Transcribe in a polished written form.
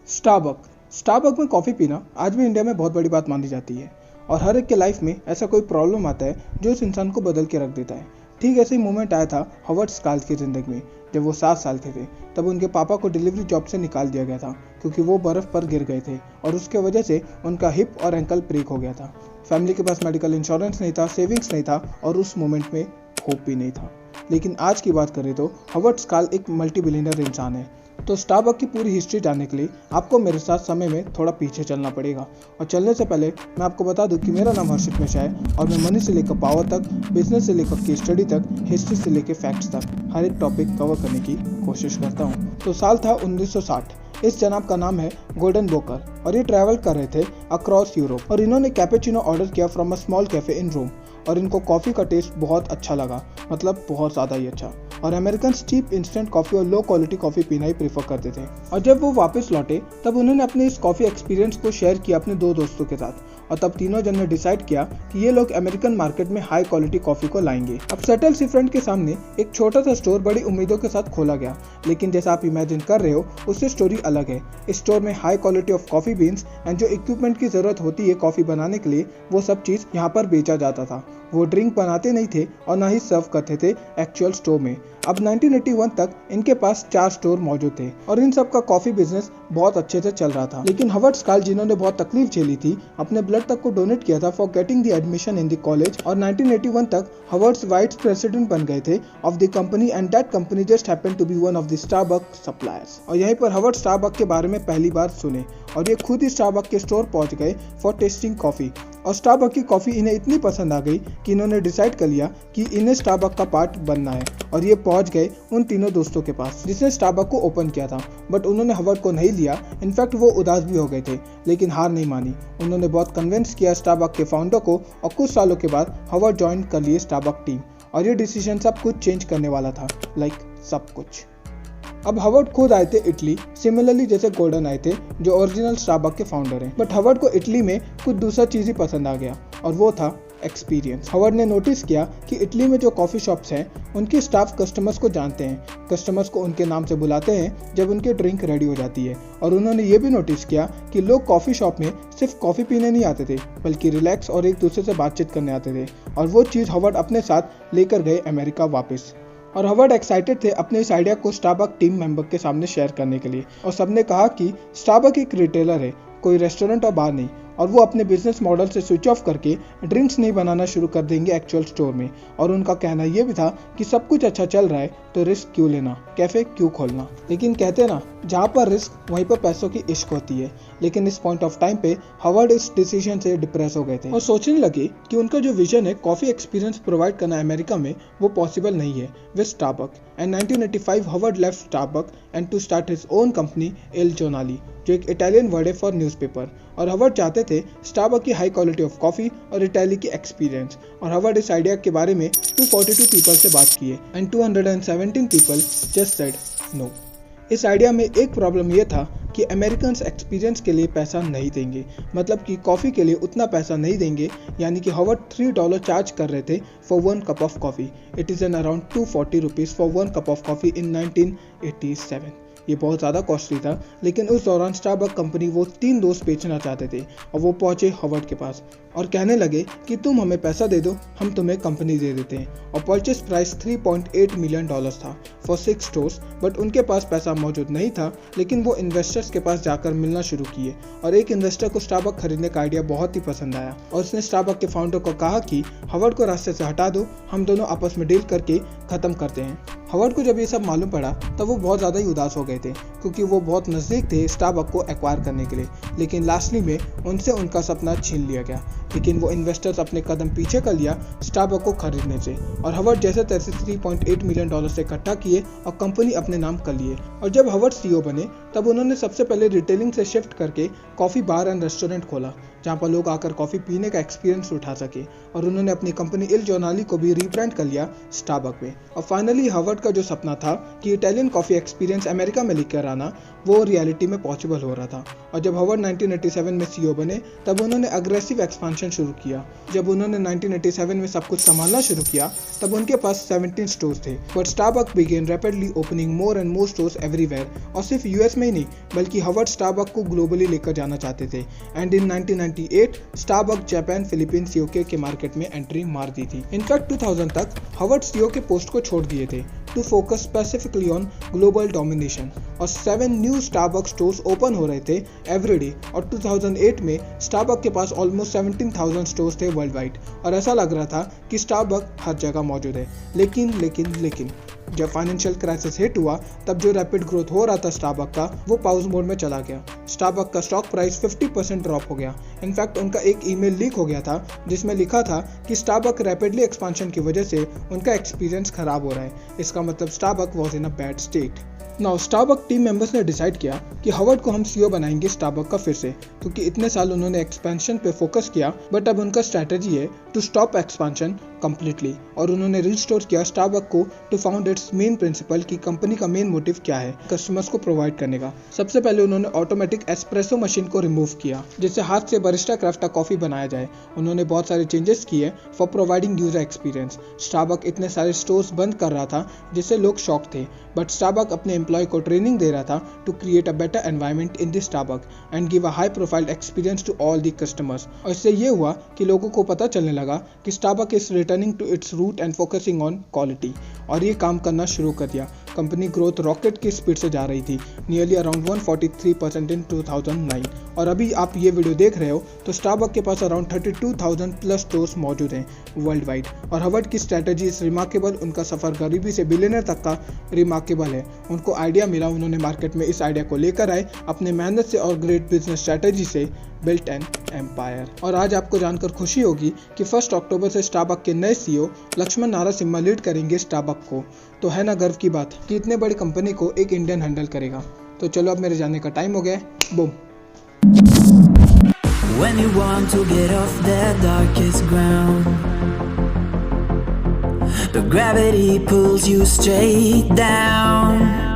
Starbuck Starbuck में coffee पीना आज भी इंडिया में बहुत बड़ी बात मानी जाती है और हर एक के लाइफ में ऐसा कोई प्रॉब्लम आता है जो उस इंसान को बदल के रख देता है। ठीक ऐसे ही मोमेंट आया था हॉवर्ड स्काल्स की ज़िंदगी में। जब वो 7 साल के थे तब उनके पापा को डिलीवरी जॉब से निकाल दिया गया था क्योंकि वो बर्फ़ पर गिर गए थे और उसके वजह से उनका हिप और एंकल ब्रेक हो गया था। फैमिली के पास मेडिकल इंश्योरेंस नहीं था, सेविंग्स नहीं था और उस मोमेंट में होप भी नहीं था। लेकिन आज की बात करें तो हॉवर्ड स्काल एक मल्टी बिलियनर इंसान है। तो स्टारबक की पूरी हिस्ट्री जानने के लिए आपको मेरे साथ समय में थोड़ा पीछे चलना पड़ेगा। और चलने से पहले मैं आपको बता दूं कि मेरा नाम हर्षित मिश्रा है और मैं मनी से लेकर पावर तक, बिजनेस से लेकर केस स्टडी तक, हिस्ट्री से लेकर फैक्ट्स तक हर एक टॉपिक कवर करने की कोशिश करता हूँ। तो साल था 1960। इस जनाब का नाम है गोल्डन बोकर और ये ट्रैवल कर रहे थे अक्रॉस यूरोप और इन्होंने कैपेचिनो ऑर्डर किया from a small cafe in Rome और इनको कॉफ़ी का टेस्ट बहुत अच्छा लगा, मतलब बहुत ज़्यादा ही अच्छा। और अमेरिकन चीप इंस्टेंट कॉफ़ी और लो क्वालिटी कॉफ़ी पीना ही प्रीफर करते थे। और जब वो वापस लौटे तब उन्होंने अपने इस कॉफ़ी एक्सपीरियंस को शेयर किया अपने 2 दोस्तों के साथ और तब तीनों जन ने डिसाइड किया कि ये लोग अमेरिकन मार्केट में हाई क्वालिटी कॉफ़ी को लाएंगे। अब सेटल सी फ्रंट के सामने एक छोटा सा स्टोर बड़ी उम्मीदों के साथ खोला गया, लेकिन जैसा आप इमेजिन कर रहे हो उससे स्टोरी अलग है। इस स्टोर में high quality of coffee beans and जो इक्विपमेंट की ज़रूरत होती है कॉफ़ी बनाने के लिए वो सब चीज़ यहाँ पर बेचा जाता था। वो ड्रिंक बनाते नहीं थे और ना ही सर्व करते थे एक्चुअल स्टोर में। अब 1981 तक इनके पास 4 स्टोर मौजूद थे और इन सब का कॉफी बिजनेस बहुत अच्छे से चल रहा था। लेकिन हॉवर्ड स्काल जिन्होंने बहुत तकलीफ झेली थी, अपने ब्लड तक को डोनेट किया था for getting the admission in the college और 1981 तक हॉवर्ड्स वाइस प्रेसिडेंट बन गए थे of the company and that company just happened to be one of the Starbuck suppliers. और यहीं पर हॉवर्ड स्टारबक के बारे में पहली बार सुने और ये खुद ही स्टारबक के स्टोर पहुंच गए फॉर टेस्टिंग कॉफी। और स्टारबक की कॉफ़ी इन्हें इतनी पसंद आ गई कि इन्होंने डिसाइड कर लिया कि इन्हें स्टारबक का पार्ट बनना है और ये पहुंच गए उन तीनों दोस्तों के पास जिसने स्टारबक को ओपन किया था। बट उन्होंने हॉवर्ड को नहीं लिया, इनफैक्ट वो उदास भी हो गए थे, लेकिन हार नहीं मानी। उन्होंने बहुत कन्विंस किया स्टारबक के फाउंडर को और कुछ सालों के बाद हॉवर्ड ज्वाइन कर लिए स्टारबक टीम और ये डिसीजन सब कुछ चेंज करने वाला था, लाइक सब कुछ। अब हॉवर्ड खुद आए थे इटली, सिमिलरली जैसे गोल्डन आए थे जो ओरिजिनल स्टारबक के फाउंडर हैं। बट हॉवर्ड को इटली में कुछ दूसरा चीज़ ही पसंद आ गया और वो था एक्सपीरियंस। हॉवर्ड ने नोटिस किया कि इटली में जो कॉफ़ी शॉप्स हैं उनके स्टाफ कस्टमर्स को जानते हैं, कस्टमर्स को उनके नाम से बुलाते हैं जब उनकी ड्रिंक रेडी हो जाती है। और उन्होंने ये भी नोटिस किया कि लोग कॉफ़ी शॉप में सिर्फ कॉफ़ी पीने नहीं आते थे बल्कि रिलैक्स और एक दूसरे से बातचीत करने आते थे। और वो चीज़ हॉवर्ड अपने साथ लेकर गए अमेरिका वापस। और हॉवर्ड एक्साइटेड थे अपने इस आइडिया को स्टारबक टीम मेंबर के सामने शेयर करने के लिए और सबने कहा कि स्टारबक एक रिटेलर है, कोई रेस्टोरेंट और बार नहीं, और वो अपने बिजनेस मॉडल से स्विच ऑफ करके ड्रिंक्स नहीं बनाना शुरू कर देंगे एक्चुअल स्टोर में। और उनका कहना ये भी था कि सब कुछ अच्छा चल रहा है तो रिस्क क्यों लेना, कैफे क्यों खोलना। लेकिन कहते ना, जहाँ पर रिस्क वहीं पर पैसों की इश्क होती है। लेकिन इस पॉइंट ऑफ टाइम पे हॉवर्ड इस डिसीजन से डिप्रेस हो गए थे और सोचने लगे कि उनका जो विजन है कॉफी एक्सपीरियंस प्रोवाइड करना अमेरिका में वो पॉसिबल नहीं है with Starbuck. And 1985 Howard left Starbuck and to start his own company Il Giornale, जो एक इटालियन वर्ड है फॉर न्यूज़पेपर। और हॉवर्ड चाहते थे स्टारबक की हाई क्वालिटी ऑफ कॉफ़ी और इटाली की एक्सपीरियंस। और हॉवर्ड इस आइडिया के बारे में 242 पीपल से बात किए and 217 people just said no. इस आइडिया में एक प्रॉब्लम ये था कि अमेरिकन एक्सपीरियंस के लिए पैसा नहीं देंगे, मतलब कि कॉफ़ी के लिए उतना पैसा नहीं देंगे। यानी कि हॉवर्ड $3 चार्ज कर रहे थे for 1 cup of coffee. It is an around 240 rupees for 1 cup of coffee in 1987। ये बहुत ज़्यादा कॉस्टली था, लेकिन उस दौरान स्टारबक कंपनी वो 3 दोस्त बेचना चाहते थे और वो पहुंचे हॉवर्ड के पास और कहने लगे कि तुम हमें पैसा दे दो, हम तुम्हें कंपनी दे देते हैं। और परचेस प्राइस $3.8 मिलियन था फॉर 6 स्टोर्स। बट उनके पास पैसा मौजूद नहीं था, लेकिन वो इन्वेस्टर्स के पास जाकर मिलना शुरू किए और एक इन्वेस्टर को स्टारबक खरीदने का आइडिया बहुत ही पसंद आया और उसने स्टारबक के फाउंडर को कहा कि हॉवर्ड को रास्ते से हटा दो, हम दोनों आपस में डील करके ख़त्म करते हैं। हॉवर्ड को जब ये सब मालूम पड़ा तब वो बहुत ज़्यादा ही उदास हो गए थे क्योंकि वो बहुत नज़दीक थे स्टारबक को एक्वायर करने के लिए, लेकिन लास्टली में उनसे उनका सपना छीन लिया गया। लेकिन वो इन्वेस्टर्स अपने कदम पीछे कर लिया स्टारबक को खरीदने से और हॉवर्ड जैसे तैसे $3.8 मिलियन से इकट्ठा किए और कंपनी अपने नाम कर लिए। और जब हॉवर्ड CEO बने तब उन्होंने सबसे पहले रिटेलिंग से शिफ्ट करके कॉफ़ी बार एंड रेस्टोरेंट खोला जहाँ पर लोग आकर कॉफ़ी पीने का एक्सपीरियंस उठा सके। और उन्होंने अपनी कंपनी इल जोनाली को भी रीब्रांड कर लिया स्टारबक में। और फाइनली हॉवर्ड का जो सपना था कि इटालियन कॉफ़ी एक्सपीरियंस अमेरिका में लेकर आना, वो रियलिटी में पॉसिबल हो रहा था। और जब हवर्ड 1987 में CEO बने तब उन्होंने अग्रेसिव एक्सपेंशन शुरू किया। जब उन्होंने 1987 में सब कुछ संभालना शुरू किया तब उनके पास 17 स्टोर्स थे। But Starbucks began rapidly opening more and more stores everywhere, और सिर्फ यूएस में ही नहीं बल्कि हवर्ड स्टारबक्स को ग्लोबली लेकर जाना चाहते थे। And in 1998 Starbucks Japan, Philippines, UK के मार्केट में एंट्री मार दी थी। इनफैक्ट 2000 तक हवर्ड CEO के पोस्ट को छोड़ दिए थे to focus specifically on global domination, और 7 न्यू स्टारबक्स स्टोर्स ओपन हो रहे थे एवरीडे। और 2008 में स्टारबक्स के पास ऑलमोस्ट 17,000 स्टोर्स थे वर्ल्ड वाइड, और ऐसा लग रहा था कि स्टारबक्स हर जगह मौजूद है। लेकिन जब फाइनेंशियल क्राइसिस हिट हुआ तब जो रैपिड ग्रोथ हो रहा था स्टारबक्स का वो पॉज मोड में चला गया। स्टारबक्स का स्टॉक प्राइस 50% ड्रॉप हो गया। इनफैक्ट उनका एक ईमेल लीक हो गया था जिसमें लिखा था कि स्टारबक्स रैपिडली एक्सपेंशन की वजह से उनका एक्सपीरियंस खराब हो रहा है। इसका मतलब Starbucks was in a bad state. Now Starbucks team members ने डिसाइड किया कि हवर्ड को हम CEO बनाएंगे स्टारबक्स का फिर से, क्योंकि इतने साल उन्होंने एक्सपेंशन पे फोकस किया बट अब उनका स्ट्रेटजी है टू स्टॉप एक्सपेंशन कंप्लीटली। और उन्होंने रिस्टोर किया स्टारबक्स को to found its main principle कि कंपनी का मेन मोटिव क्या है, कस्टमर्स को प्रोवाइड करने का। सबसे पहले उन्होंने ऑटोमेटिक एस्प्रेसो मशीन को रिमूव किया जिससे हाथ से बरिस्टा क्राफ्ट कॉफी बनाया जाए। उन्होंने बहुत सारे चेंजेस किए for providing user experience. Starbucks इतने सारे स्टोर्स बंद कर रहा था जिससे लोग शॉक थे, बट स्टारबक्स अपने एम्प्लॉय को ट्रेनिंग दे रहा था to create a better environment in the Starbucks and give a high profile experience to all the customers. और इससे ये हुआ कि लोगों को पता चलने लगा कि Starbucks is returning to its root and focusing on quality, और ये काम करना शुरू कर दिया। कंपनी ग्रोथ रॉकेट की स्पीड से जा रही थी, नियरली अराउंड 143% इन 2009। और अभी आप ये वीडियो देख रहे हो तो स्टारबक्स के पास अराउंड 32,000 प्लस स्टोर्स मौजूद हैं वर्ल्ड वाइड। और हवर्ड की स्ट्रैटेजी इज रिमार्केबल। उनका सफर गरीबी से बिलियनर तक का रिमार्केबल है। उनको आइडिया मिला, उन्होंने मार्केट में इस आइडिया को लेकर आए, अपने मेहनत से और ग्रेट बिजनेस स्ट्रैटेजी से बिल्ट एन एम्पायर। और आज आपको जानकर खुशी होगी कि 1 अक्टूबर से स्टारबक्स के नए CEO लक्ष्मण नारासिम्हा लीड करेंगे स्टारबक्स को। तो है ना गर्व की बात कि इतने बड़ी कंपनी को एक इंडियन हैंडल करेगा। तो चलो अब मेरे जाने का टाइम हो गया। Boom. When you want to get off that darkest ground, the gravity pulls you straight down.